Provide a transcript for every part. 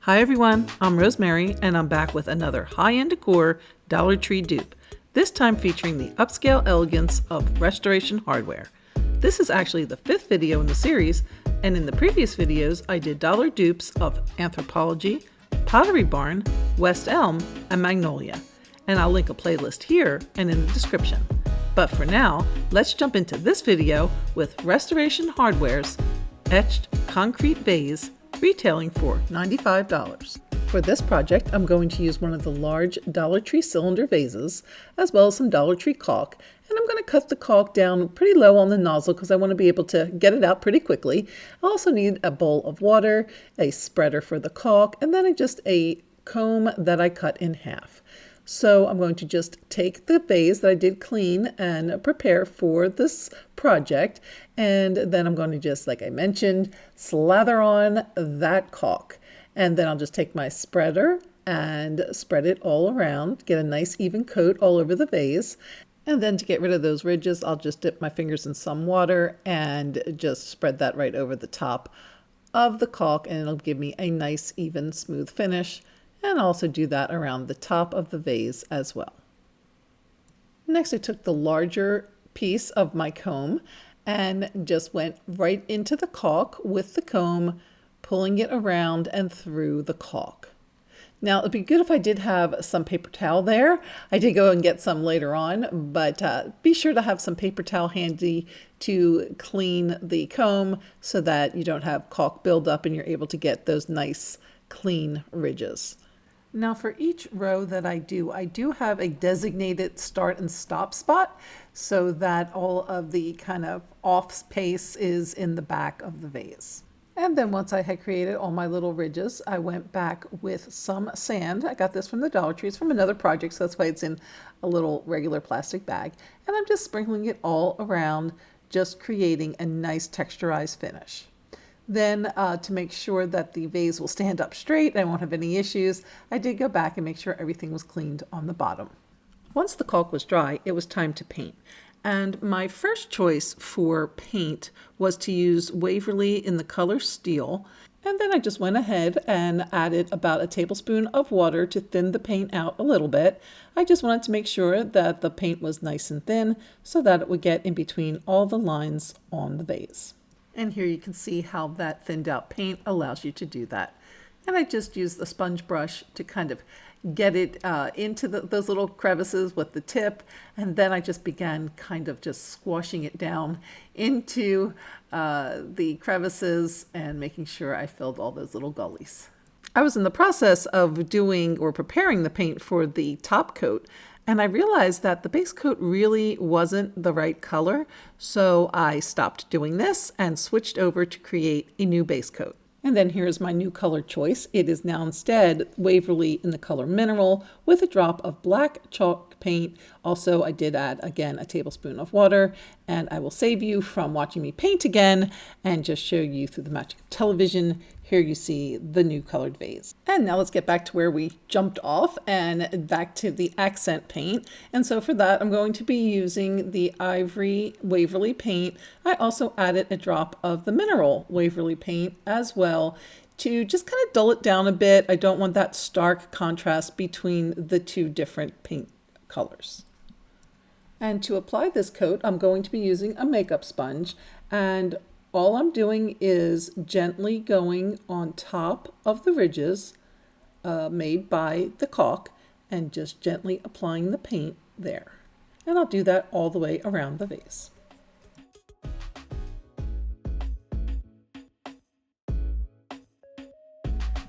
Hi everyone, I'm Rosemary and I'm back with another high-end decor Dollar Tree dupe, this time featuring the upscale elegance of restoration hardware. This is actually the 5th video in the series, and in the previous videos I did Dollar Dupes of Anthropologie, Pottery Barn, West Elm, and Magnolia, and I'll link a playlist here and in the description. But for now, let's jump into this video with Restoration Hardware's Etched Concrete Vase, retailing for $95. For this project, I'm going to use one of the large Dollar Tree cylinder vases, as well as some Dollar Tree caulk, and I'm going to cut the caulk down pretty low on the nozzle because I want to be able to get it out pretty quickly. I also need a bowl of water, a spreader for the caulk, and then just a comb that I cut in half. So I'm going to just take the vase that I did clean and prepare for this project, and then I'm going to just, like I mentioned, slather on that caulk. And then I'll just take my spreader and spread it all around, get a nice even coat all over the vase. And then to get rid of those ridges, I'll just dip my fingers in some water and just spread that right over the top of the caulk, and it'll give me a nice, even, smooth finish. And also do that around the top of the vase as well. Next, I took the larger piece of my comb and just went right into the caulk with the comb, pulling it around and through the caulk. Now, it'd be good if I did have some paper towel there. I did go and get some later on, but be sure to have some paper towel handy to clean the comb so that you don't have caulk buildup and you're able to get those nice, clean ridges. Now for each row that I do have a designated start and stop spot so that all of the kind of off space is in the back of the vase. And then once I had created all my little ridges, I went back with some sand. I got this from the Dollar Tree. It's from another project, so that's why it's in a little regular plastic bag. And I'm just sprinkling it all around, just creating a nice texturized finish. Then to make sure that the vase will stand up straight and I won't have any issues, I did go back and make sure everything was cleaned on the bottom. Once the caulk was dry, it was time to paint. And my first choice for paint was to use Waverly in the color Steel. And then I just went ahead and added about a tablespoon of water to thin the paint out a little bit. I just wanted to make sure that the paint was nice and thin so that it would get in between all the lines on the vase. And here you can see how that thinned out paint allows you to do that. And I just used the sponge brush to kind of get it into those little crevices with the tip. And then I just began kind of just squashing it down into the crevices and making sure I filled all those little gullies. I was in the process of doing or preparing the paint for the top coat, and I realized that the base coat really wasn't the right color, so I stopped doing this and switched over to create a new base coat. And then here's my new color choice. It is now instead Waverly in the color Mineral with a drop of black chalk paint. Also, I did add, again, a tablespoon of water, and I will save you from watching me paint again and just show you through the magic of television. Here you see the new colored vase. And now let's get back to where we jumped off and back to the accent paint. And so for that, I'm going to be using the Ivory Waverly paint. I also added a drop of the Mineral Waverly paint as well to just kind of dull it down a bit. I don't want that stark contrast between the two different paint colors. And to apply this coat, I'm going to be using a makeup sponge, and all I'm doing is gently going on top of the ridges made by the caulk and just gently applying the paint there. And I'll do that all the way around the vase.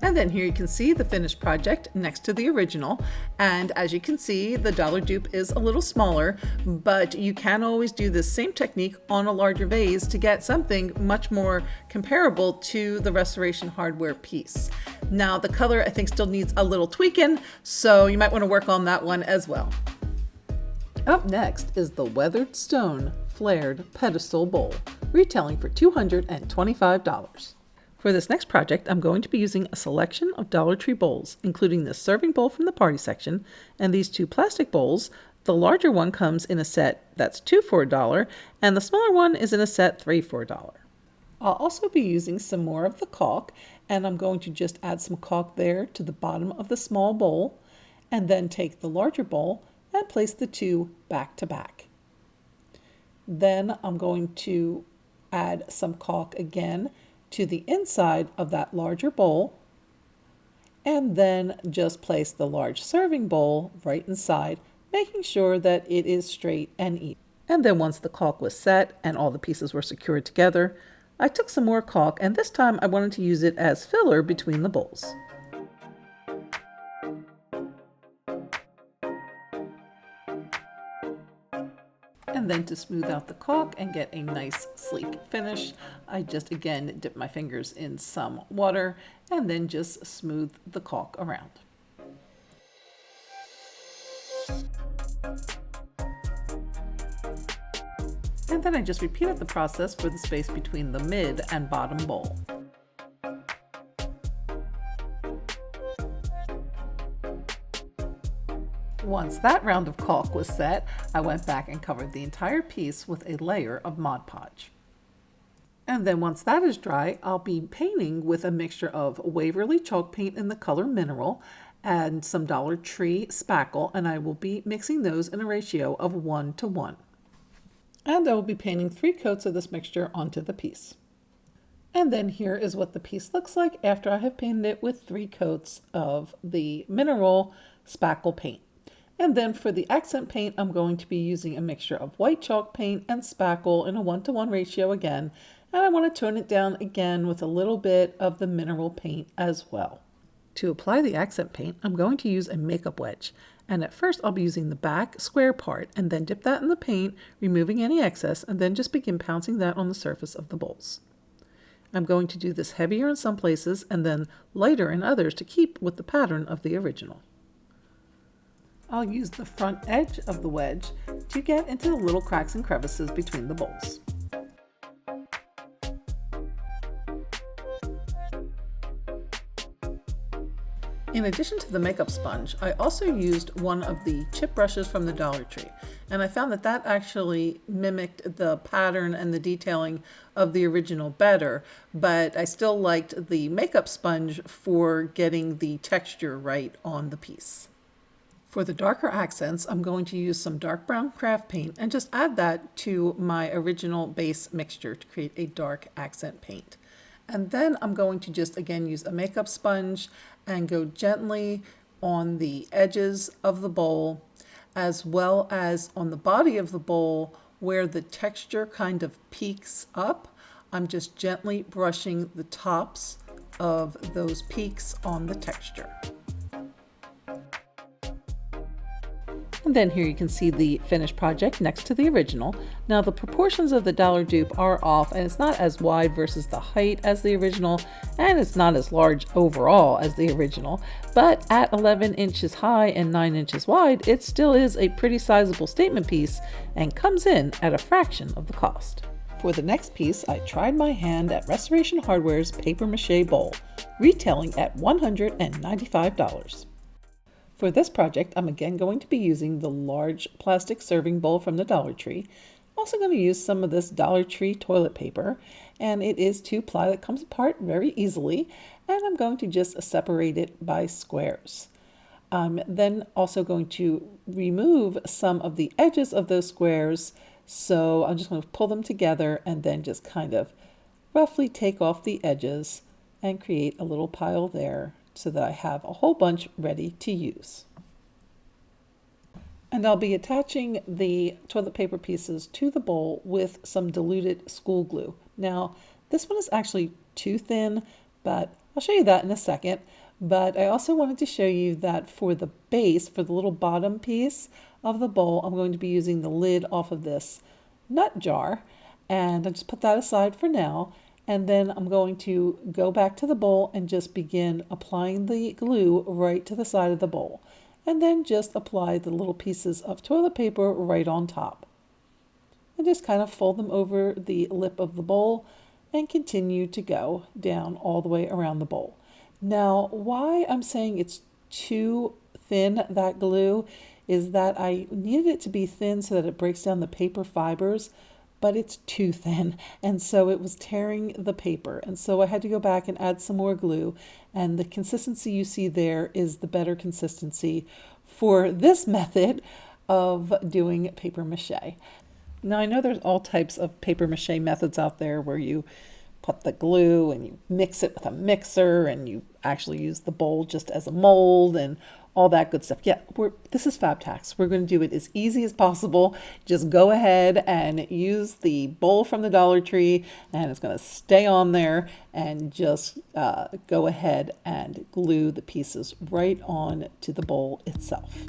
And then here you can see the finished project next to the original. And as you can see, the Dollar Dupe is a little smaller, but you can always do this same technique on a larger vase to get something much more comparable to the Restoration Hardware piece. Now the color I think still needs a little tweaking, so you might want to work on that one as well. Up next is the Weathered Stone Flared Pedestal Bowl, retailing for $225. For this next project, I'm going to be using a selection of Dollar Tree bowls, including this serving bowl from the party section and these two plastic bowls. The larger one comes in a set that's 2 for $1, and the smaller one is in a set 3 for $1. I'll also be using some more of the caulk, and I'm going to just add some caulk there to the bottom of the small bowl, and then take the larger bowl and place the two back to back. Then I'm going to add some caulk again to the inside of that larger bowl, and then just place the large serving bowl right inside, making sure that it is straight and even. And then once the caulk was set and all the pieces were secured together, I took some more caulk, and this time I wanted to use it as filler between the bowls. And then to smooth out the caulk and get a nice sleek finish, I just again dip my fingers in some water and then just smooth the caulk around. And then I just repeated the process for the space between the mid and bottom bowl. Once that round of caulk was set, I went back and covered the entire piece with a layer of Mod Podge. And then once that is dry, I'll be painting with a mixture of Waverly chalk paint in the color Mineral and some Dollar Tree spackle, and I will be mixing those in a ratio of 1:1. And I will be painting 3 coats of this mixture onto the piece. And then here is what the piece looks like after I have painted it with 3 coats of the Mineral spackle paint. And then for the accent paint, I'm going to be using a mixture of white chalk paint and spackle in a 1:1 ratio again. And I want to tone it down again with a little bit of the Mineral paint as well. To apply the accent paint, I'm going to use a makeup wedge. And at first I'll be using the back square part and then dip that in the paint, removing any excess, and then just begin pouncing that on the surface of the bowls. I'm going to do this heavier in some places and then lighter in others to keep with the pattern of the original. I'll use the front edge of the wedge to get into the little cracks and crevices between the bowls. In addition to the makeup sponge, I also used one of the chip brushes from the Dollar Tree, and I found that that actually mimicked the pattern and the detailing of the original better, but I still liked the makeup sponge for getting the texture right on the piece. For the darker accents, I'm going to use some dark brown craft paint and just add that to my original base mixture to create a dark accent paint. And then I'm going to just again use a makeup sponge and go gently on the edges of the bowl as well as on the body of the bowl where the texture kind of peaks up. I'm just gently brushing the tops of those peaks on the texture. And then here you can see the finished project next to the original. Now the proportions of the Dollar Dupe are off, and it's not as wide versus the height as the original, and it's not as large overall as the original, but at 11 inches high and 9 inches wide, it still is a pretty sizable statement piece and comes in at a fraction of the cost. For the next piece, I tried my hand at Restoration Hardware's paper mache bowl, retailing at $195. For this project, I'm again going to be using the large plastic serving bowl from the Dollar Tree. I'm also going to use some of this Dollar Tree toilet paper, and it is 2-ply that comes apart very easily, and I'm going to just separate it by squares. I'm then also going to remove some of the edges of those squares, so I'm just going to pull them together and then just kind of roughly take off the edges and create a little pile there, so that I have a whole bunch ready to use. And I'll be attaching the toilet paper pieces to the bowl with some diluted school glue. Now, this one is actually too thin, but I'll show you that in a second. But I also wanted to show you that for the base, for the little bottom piece of the bowl, I'm going to be using the lid off of this nut jar. And I'll just put that aside for now. And then I'm going to go back to the bowl and just begin applying the glue right to the side of the bowl. And then just apply the little pieces of toilet paper right on top. And just kind of fold them over the lip of the bowl and continue to go down all the way around the bowl. Now, why I'm saying it's too thin, that glue, is that I needed it to be thin so that it breaks down the paper fibers. but it's too thin, and so it was tearing the paper. And so I had to go back and add some more glue, and the consistency you see there is the better consistency for this method of doing paper mache. Now I know there's all types of paper mache methods out there where you put the glue and you mix it with a mixer and you actually use the bowl just as a mold and all that good stuff. Yeah, this is FabTax. We're going to do it as easy as possible. Just go ahead and use the bowl from the Dollar Tree, and it's going to stay on there, and just go ahead and glue the pieces right on to the bowl itself.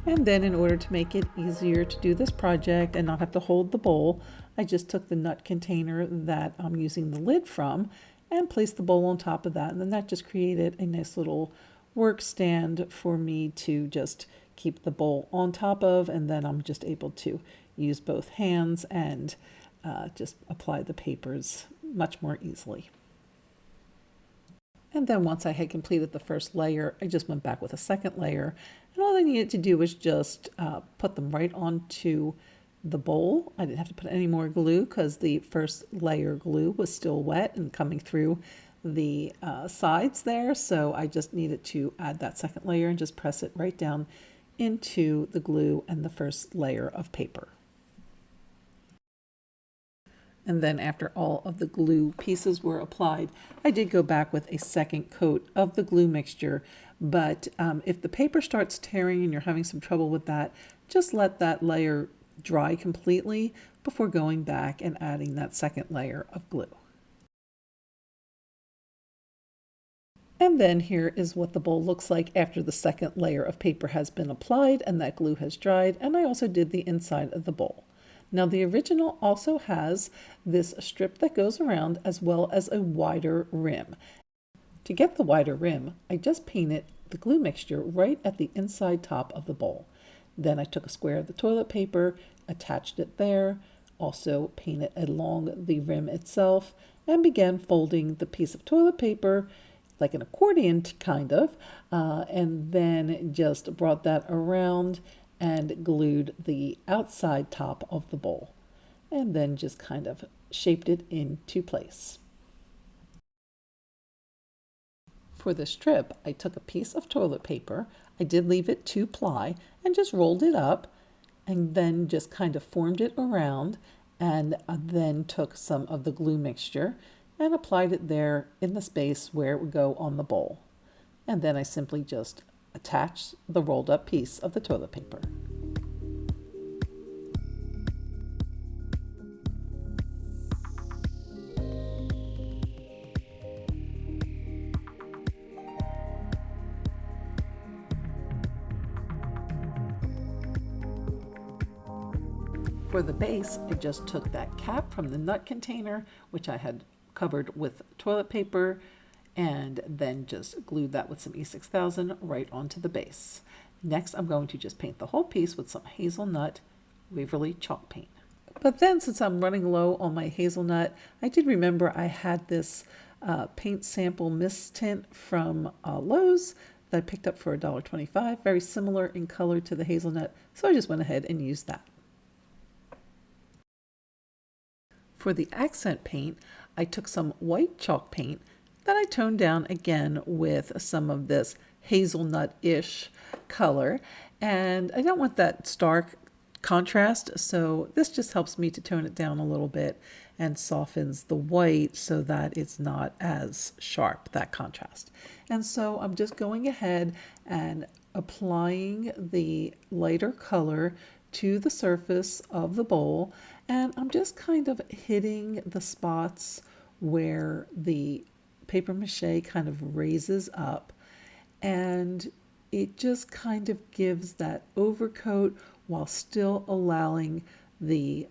And then in order to make it easier to do this project and not have to hold the bowl, I just took the nut container that I'm using the lid from and placed the bowl on top of that. And then that just created a nice little work stand for me to just keep the bowl on top of. And then I'm just able to use both hands and just apply the papers much more easily. And then once I had completed the first layer, I just went back with a second layer. And all I needed to do was just put them right onto the bowl. I didn't have to put any more glue because the first layer glue was still wet and coming through the sides there. So I just needed to add that second layer and just press it right down into the glue and the first layer of paper. And then after all of the glue pieces were applied, I did go back with a second coat of the glue mixture. But if the paper starts tearing and you're having some trouble with that, just let that layer dry completely before going back and adding that second layer of glue. And then here is what the bowl looks like after the second layer of paper has been applied and that glue has dried. And I also did the inside of the bowl. Now the original also has this strip that goes around as well as a wider rim. To get the wider rim, I just painted the glue mixture right at the inside top of the bowl. Then I took a square of the toilet paper, attached it there, also painted along the rim itself, and began folding the piece of toilet paper like an accordion kind of, and then just brought that around and glued the outside top of the bowl, and then just kind of shaped it into place. For the strip, I took a piece of toilet paper, I did leave it 2-ply, and just rolled it up, and then just kind of formed it around, and then took some of the glue mixture and applied it there in the space where it would go on the bowl. And then I simply just attached the rolled up piece of the toilet paper. For the base, I just took that cap from the nut container, which I had covered with toilet paper, and then just glued that with some E6000 right onto the base. Next, I'm going to just paint the whole piece with some hazelnut Waverly chalk paint. But then, since I'm running low on my hazelnut, I did remember I had this paint sample mist tint from Lowe's that I picked up for $1.25, very similar in color to the hazelnut, so I just went ahead and used that. For the accent paint, I took some white chalk paint that I toned down again with some of this hazelnut-ish color. And I don't want that stark contrast, so this just helps me to tone it down a little bit and softens the white so that it's not as sharp, that contrast. And so I'm just going ahead and applying the lighter color to the surface of the bowl, and I'm just kind of hitting the spots where the paper mache kind of raises up, and it just kind of gives that overcoat while still allowing the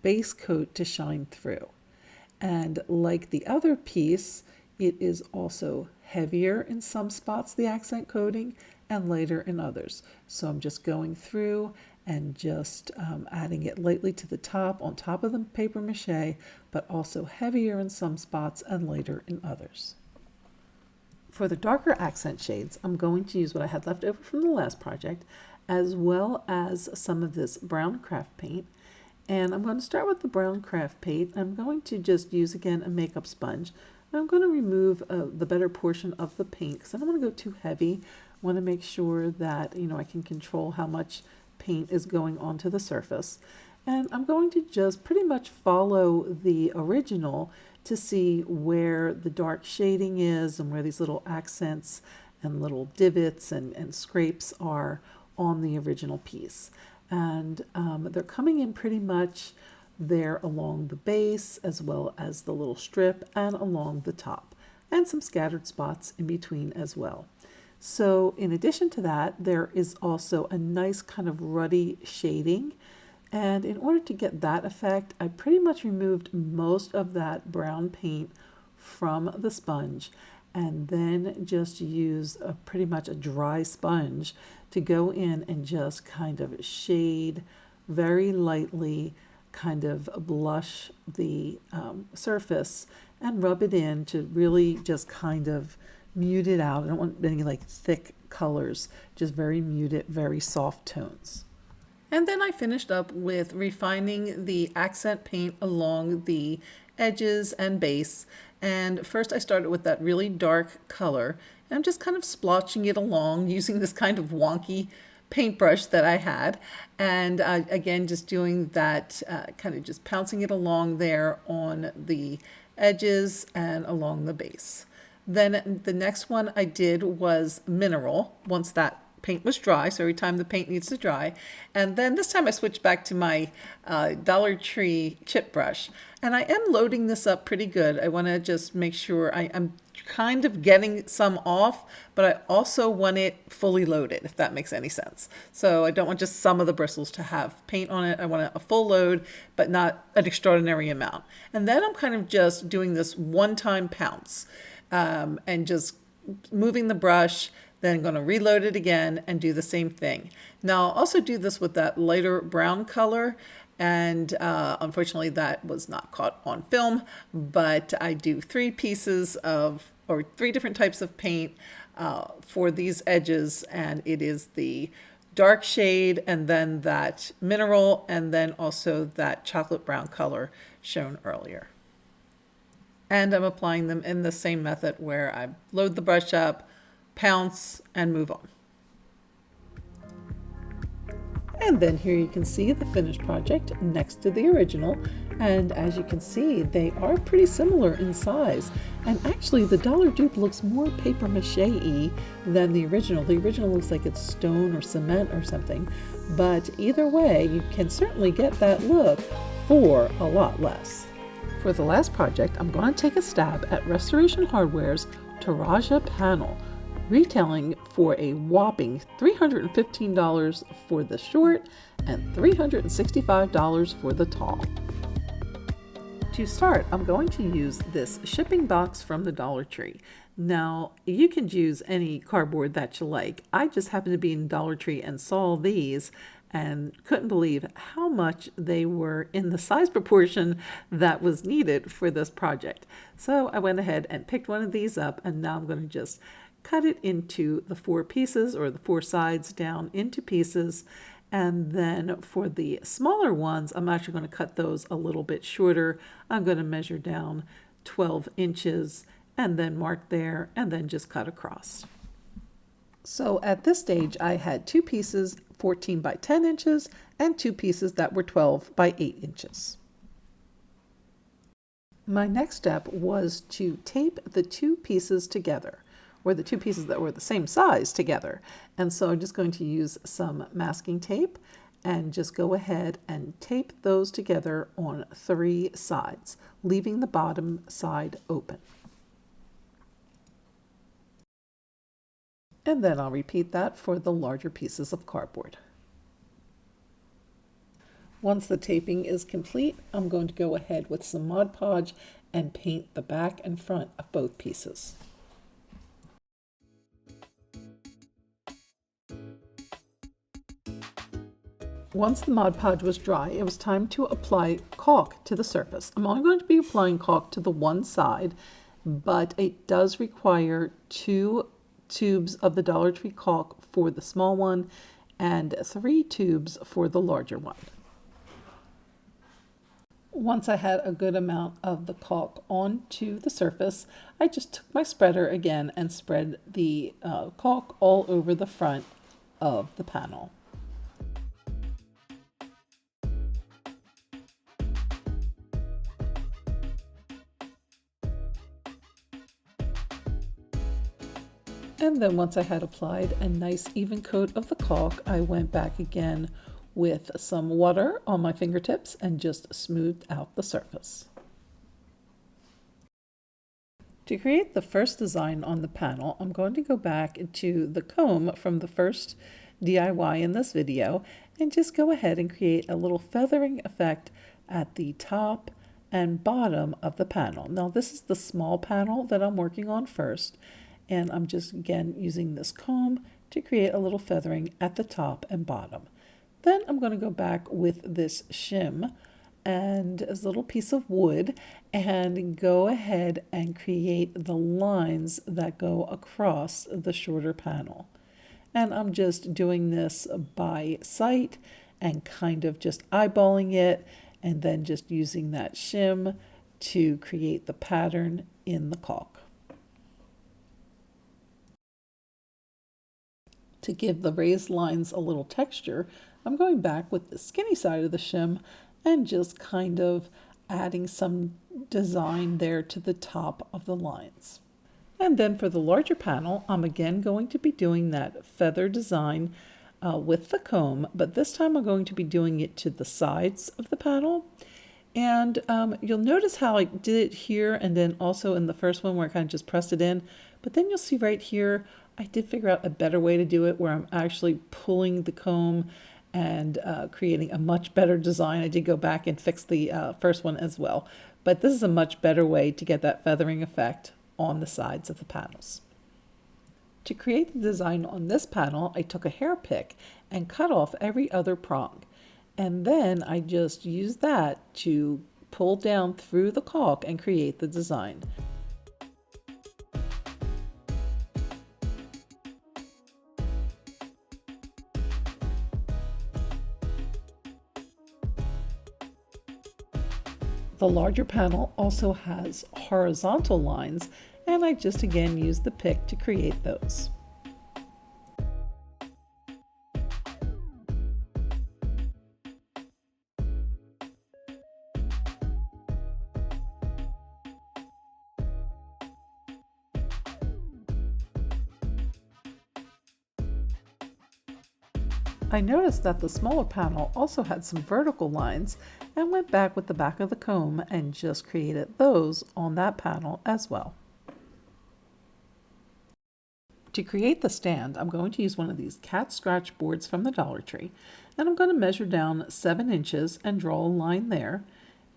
base coat to shine through. And like the other piece, it is also heavier in some spots, the accent coating, and lighter in others. So I'm just going through and just adding it lightly to the top, on top of the paper mache, but also heavier in some spots and lighter in others. For the darker accent shades, I'm going to use what I had left over from the last project, as well as some of this brown craft paint. And I'm going to start with the brown craft paint. I'm going to just use again a makeup sponge. I'm going to remove the better portion of the paint because I don't want to go too heavy. I want to make sure that I can control how much paint is going onto the surface. And I'm going to just pretty much follow the original to see where the dark shading is and where these little accents and little divots and scrapes are on the original piece. And they're coming in pretty much there along the base as well as the little strip and along the top, and some scattered spots in between as well. So in addition to that, there is also a nice kind of ruddy shading. And in order to get that effect, I pretty much removed most of that brown paint from the sponge and then just use pretty much a dry sponge to go in and just kind of shade very lightly, kind of blush the surface and rub it in to really just kind of mute it out. I don't want any like thick colors, just very muted, very soft tones. And then I finished up with refining the accent paint along the edges and base. And first I started with that really dark color. And I'm just kind of splotching it along using this kind of wonky paintbrush that I had. And again, just doing that, kind of just pouncing it along there on the edges and along the base. Then the next one I did was mineral once that paint was dry, so every time the paint needs to dry. And then this time I switched back to my Dollar Tree chip brush. And I am loading this up pretty good. I want to just make sure I'm kind of getting some off, but I also want it fully loaded, if that makes any sense. So I don't want just some of the bristles to have paint on it. I want a full load, but not an extraordinary amount. And then I'm kind of just doing this one-time pounce and just moving the brush, then going to reload it again and do the same thing. Now I'll also do this with that lighter brown color, and unfortunately that was not caught on film, but I do three different types of paint for these edges, and it is the dark shade and then that mineral and then also that chocolate brown color shown earlier. And I'm applying them in the same method where I load the brush up, pounce, and move on. And then here you can see the finished project next to the original. And as you can see, they are pretty similar in size. And actually the Dollar Dupe looks more paper mache-y than the original. The original looks like it's stone or cement or something. But either way, you can certainly get that look for a lot less. For the last project, I'm going to take a stab at Restoration Hardware's Toraja panel, retailing for a whopping $315 for the short and $365 for the tall. To start, I'm going to use this shipping box from the Dollar Tree. Now, you can use any cardboard that you like. I just happened to be in Dollar Tree and saw these and couldn't believe how much they were in the size proportion that was needed for this project. So I went ahead and picked one of these up, and now I'm going to just cut it into the 4 pieces, or the 4 sides down into pieces. And then for the smaller ones, I'm actually going to cut those a little bit shorter. I'm going to measure down 12 inches and then mark there and then just cut across. So at this stage, I had 2 pieces 14 by 10 inches and 2 pieces that were 12 by 8 inches. My next step was to tape the 2 pieces together, or the 2 pieces that were the same size together. And so I'm just going to use some masking tape and just go ahead and tape those together on 3 sides, leaving the bottom side open. And then I'll repeat that for the larger pieces of cardboard. Once the taping is complete, I'm going to go ahead with some Mod Podge and paint the back and front of both pieces. Once the Mod Podge was dry, it was time to apply caulk to the surface. I'm only going to be applying caulk to the one side, but it does require 2 tubes of the Dollar Tree caulk for the small one and 3 tubes for the larger one. Once I had a good amount of the caulk onto the surface, I just took my spreader again and spread the caulk all over the front of the panel. And then once I had applied a nice even coat of the caulk, I went back again with some water on my fingertips and just smoothed out the surface. To create the first design on the panel, I'm going to go back to the comb from the first DIY in this video and just go ahead and create a little feathering effect at the top and bottom of the panel. Now this is the small panel that I'm working on first, and I'm just again using this comb to create a little feathering at the top and bottom. Then I'm going to go back with this shim and a little piece of wood and go ahead and create the lines that go across the shorter panel. And I'm just doing this by sight and kind of just eyeballing it and then just using that shim to create the pattern in the caulk. To give the raised lines a little texture, I'm going back with the skinny side of the shim and just kind of adding some design there to the top of the lines. And then for the larger panel, I'm again going to be doing that feather design with the comb, but this time I'm going to be doing it to the sides of the panel. And you'll notice how I did it here and then also in the first one where I kind of just pressed it in, but then you'll see right here I did figure out a better way to do it where I'm actually pulling the comb and creating a much better design. I did go back and fix the first one as well, but this is a much better way to get that feathering effect on the sides of the panels. To create the design on this panel, I took a hair pick and cut off every other prong, and then I just used that to pull down through the caulk and create the design. The larger panel also has horizontal lines, and I just again used the pick to create those. I noticed that the smaller panel also had some vertical lines and went back with the back of the comb and just created those on that panel as well. To create the stand, I'm going to use one of these cat scratch boards from the Dollar Tree, and I'm going to measure down 7 inches and draw a line there,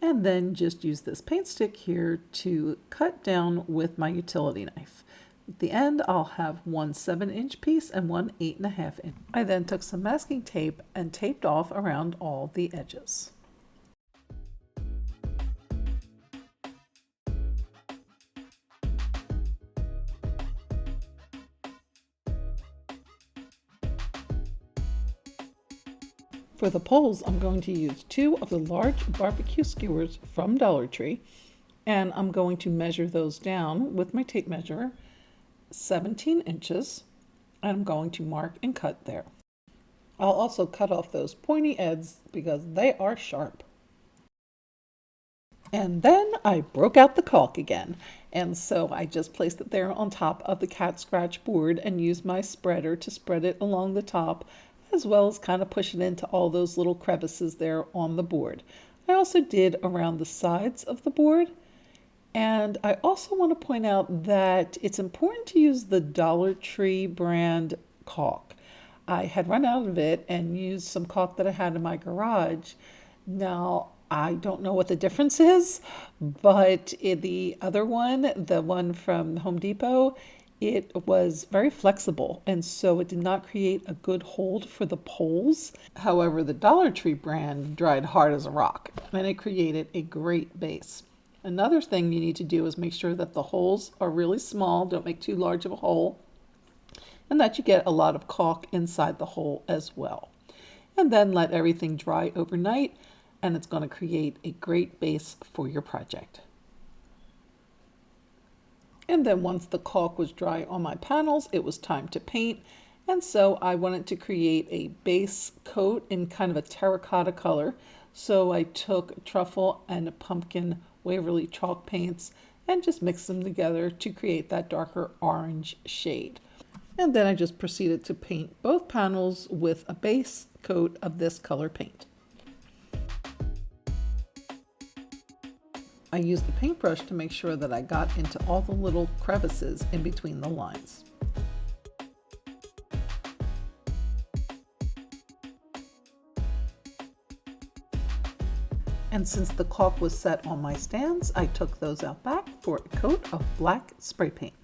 and then just use this paint stick here to cut down with my utility knife. At the end, I'll have one 7-inch piece and one 8.5 inch. I then took some masking tape and taped off around all the edges. For the poles, I'm going to use 2 of the large barbecue skewers from Dollar Tree, and I'm going to measure those down with my tape measure, 17 inches, and I'm going to mark and cut there. I'll also cut off those pointy ends because they are sharp. And then I broke out the caulk again, and so I just placed it there on top of the cat scratch board and used my spreader to spread it along the top, as well as kind of push it into all those little crevices there on the board. I also did around the sides of the board. And I also want to point out that it's important to use the Dollar Tree brand caulk. I had run out of it and used some caulk that I had in my garage. Now, I don't know what the difference is, but the other one, the one from Home Depot, it was very flexible, and so it did not create a good hold for the poles. However, the Dollar Tree brand dried hard as a rock, and it created a great base. Another thing you need to do is make sure that the holes are really small, don't make too large of a hole, and that you get a lot of caulk inside the hole as well. And then let everything dry overnight, and it's going to create a great base for your project. And then once the caulk was dry on my panels, it was time to paint. And so I wanted to create a base coat in kind of a terracotta color. So I took truffle and pumpkin Waverly chalk paints and just mixed them together to create that darker orange shade. And then I just proceeded to paint both panels with a base coat of this color paint. I used the paintbrush to make sure that I got into all the little crevices in between the lines. And since the caulk was set on my stands, I took those out back for a coat of black spray paint.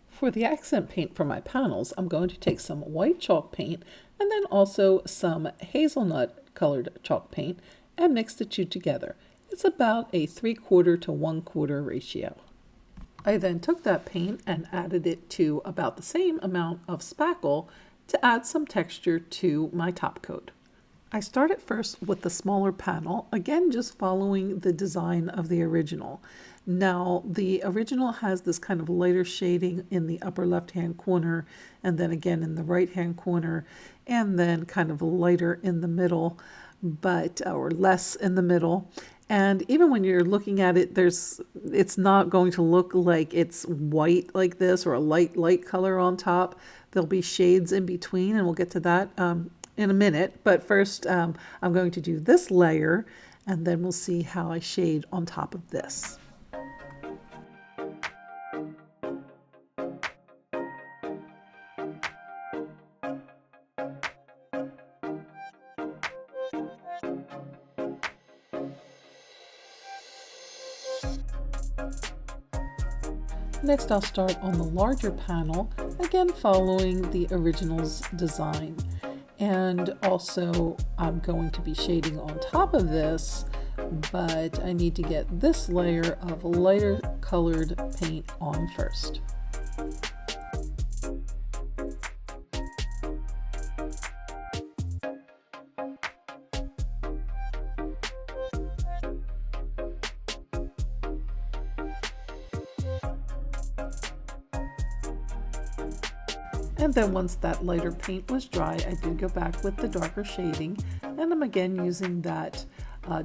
For the accent paint for my panels, I'm going to take some white chalk paint and then also some hazelnut colored chalk paint and mix the two together. It's about a 3/4 to 1/4 ratio. I then took that paint and added it to about the same amount of spackle to add some texture to my top coat. I started first with the smaller panel, again just following the design of the original. Now the original has this kind of lighter shading in the upper left hand corner and then again in the right hand corner and then kind of lighter in the middle, or less in the middle. And even when you're looking at it, it's not going to look like it's white like this or a light color on top. There'll be shades in between, and we'll get to that in a minute. But first, I'm going to do this layer, and then we'll see how I shade on top of this. Next, I'll start on the larger panel, again following the original's design. And also, I'm going to be shading on top of this, but I need to get this layer of lighter colored paint on first. And then once that lighter paint was dry, I did go back with the darker shading, and I'm again using that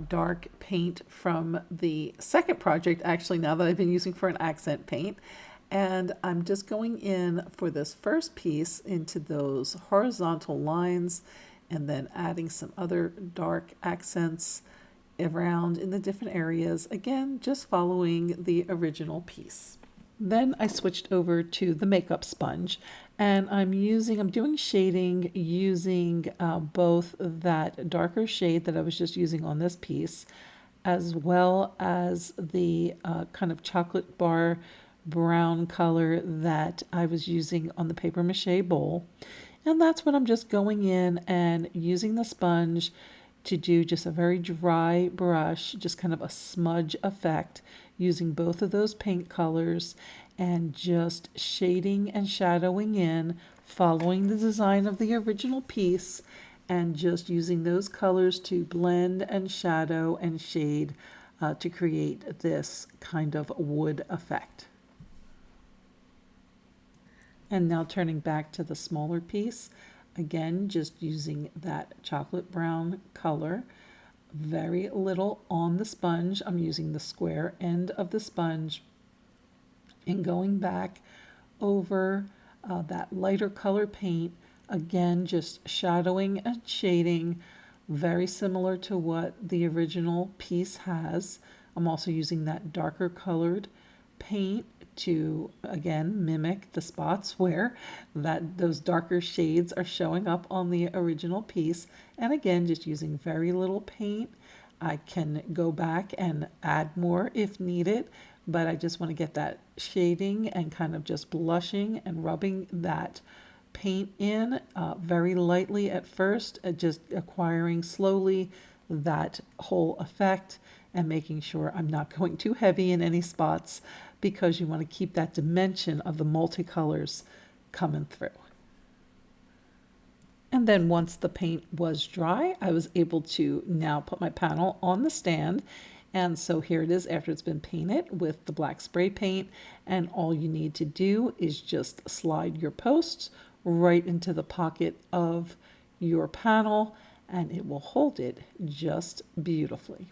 dark paint from the second project, actually, now that I've been using for an accent paint. And I'm just going in for this first piece into those horizontal lines and then adding some other dark accents around in the different areas, again just following the original piece. Then I switched over to the makeup sponge, and I'm doing shading using both that darker shade that I was just using on this piece, as well as the kind of chocolate bar brown color that I was using on the paper mache bowl. And that's when I'm just going in and using the sponge to do just a very dry brush, just kind of a smudge effect, using both of those paint colors and just shading and shadowing in, following the design of the original piece, and just using those colors to blend and shadow and shade to create this kind of wood effect. And now turning back to the smaller piece, again just using that chocolate brown color, very little on the sponge. I'm using the square end of the sponge and going back over that lighter color paint, again just shadowing and shading, very similar to what the original piece has. I'm also using that darker colored paint to again mimic the spots where those darker shades are showing up on the original piece, and again just using very little paint. I can go back and add more if needed, but I just want to get that shading and kind of just blushing and rubbing that paint in very lightly at first, just acquiring slowly that whole effect, and making sure I'm not going too heavy in any spots, because you want to keep that dimension of the multicolors coming through. And then once the paint was dry, I was able to now put my panel on the stand. And so here it is after it's been painted with the black spray paint. And all you need to do is just slide your posts right into the pocket of your panel, and it will hold it just beautifully.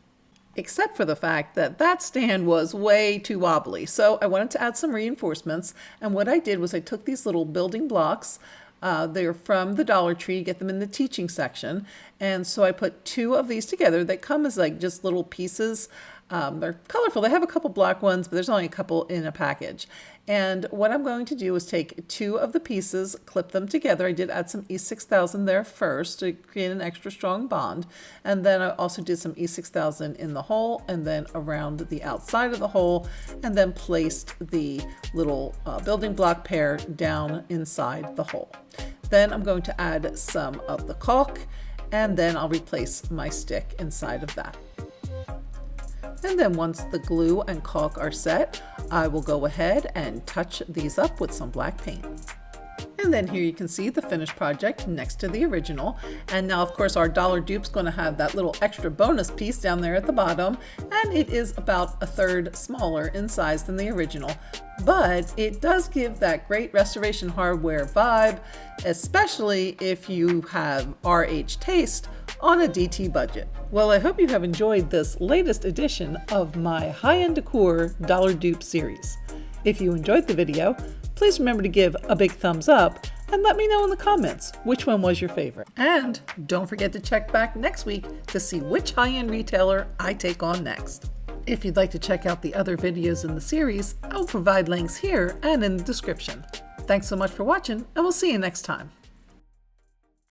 Except for the fact that that stand was way too wobbly. So I wanted to add some reinforcements. And what I did was I took these little building blocks. They're from the Dollar Tree, get them in the teaching section. And so I put 2 of these together. They come as like just little pieces. They're colorful. They have a couple black ones, but there's only a couple in a package. And what I'm going to do is take 2 of the pieces, clip them together. I did add some E6000 there first to create an extra strong bond. And then I also did some E6000 in the hole and then around the outside of the hole, and then placed the little building block pair down inside the hole. Then I'm going to add some of the caulk, and then I'll replace my stick inside of that. And then once the glue and caulk are set, I will go ahead and touch these up with some black paint. And then here you can see the finished project next to the original. And now of course our Dollar Dupe's going to have that little extra bonus piece down there at the bottom, and it is about 1/3 smaller in size than the original. But it does give that great restoration hardware vibe, especially if you have RH taste on a DT budget. Well, I hope you have enjoyed this latest edition of my high-end decor Dollar Dupe series. If you enjoyed the video, please remember to give a big thumbs up and let me know in the comments which one was your favorite. And don't forget to check back next week to see which high-end retailer I take on next. If you'd like to check out the other videos in the series, I'll provide links here and in the description. Thanks so much for watching, and we'll see you next time.